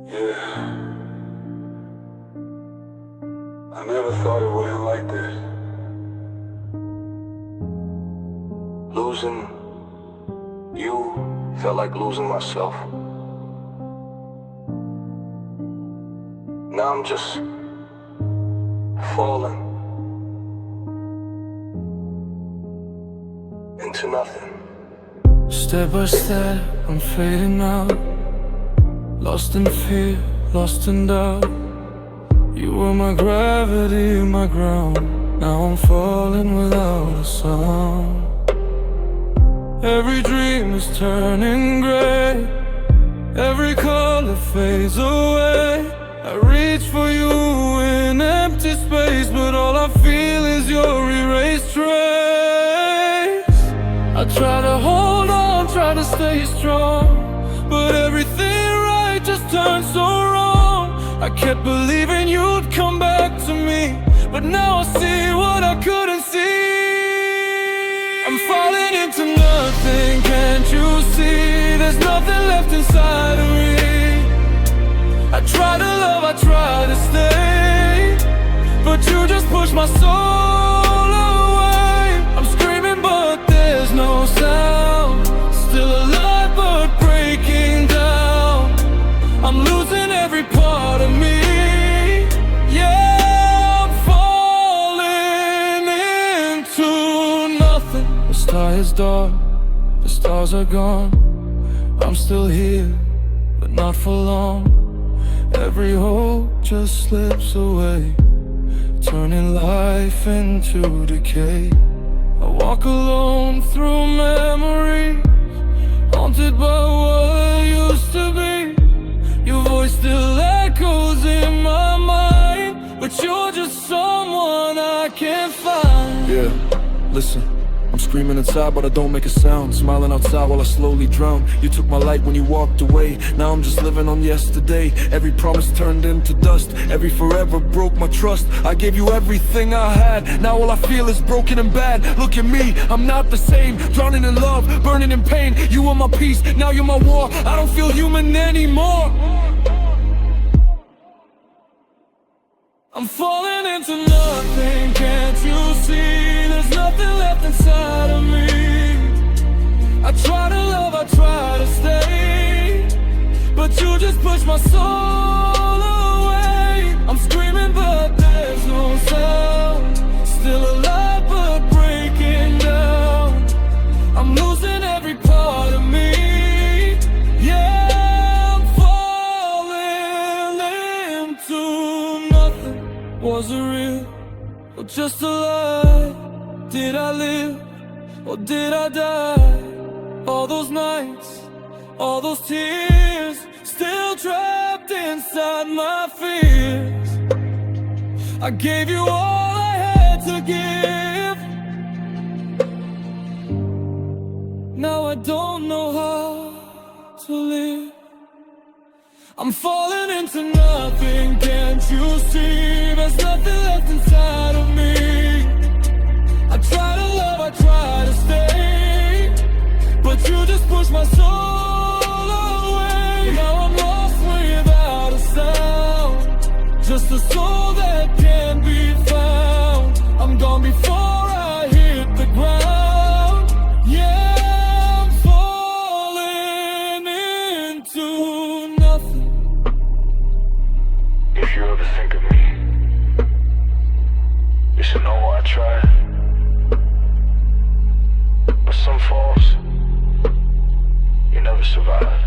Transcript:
Yeah, I never thought it would end like this. Losing you felt like losing myself. Now I'm just falling into nothing. Step by step, I'm fading out. Lost in fear, lost in doubt. You were my gravity, my ground. Now I'm falling without a sound. Every dream is turning gray. Every color fades away. I reach for you in empty space, but all I feel is your erased trace. I try to hold on, try to stay strong, but everything right just turned so wrong. I kept believing you'd come back to me, but now I see what I couldn't see. I'm falling into nothing, can't you see? There's nothing left inside of me. I try to love, I try to stay, but you just push my soul away. I'm screaming but there's no sound. Still alive but breaking down. I'm losing every part of me. Yeah, I'm falling into nothing. The sky is dark, the stars are gone. I'm still here, but not for long. Every hope just slips away, turning life into decay. I walk alone through memories, haunted by what used to be. Your voice still echoes in my mind, but you're just someone I can't find. Yeah, listen, I'm screaming inside but I don't make a sound. Smiling outside while I slowly drown. You took my light when you walked away. Now I'm just living on yesterday. Every promise turned into dust. Every forever broke my trust. I gave you everything I had. Now all I feel is broken and bad. Look at me, I'm not the same. Drowning in love, burning in pain. You were my peace, now you're my war. I don't feel human anymore. I'm falling into nothing, can't you see? There's nothing left inside of me. I try to love, I try to stay, but you just push my soul away. I'm screaming but there's no sound. Still alive but breaking down. I'm losing every part of me. Yeah, I'm falling into nothing. Was it real or just a lie? Did I live or did I die? All those nights, all those tears, still trapped inside my fears. I gave you all I had to give. Now I don't know how to live. I'm falling into nothing, can't you see? There's nothing left inside of me. I try to love, I try to stay, but you just push my soul away. Now I'm lost without a sound, just a soul that can't be found. I'm gone before I hit the ground. Yeah, I'm falling into nothing. If you ever think of me, you should know I tried. But some falls, you never survive.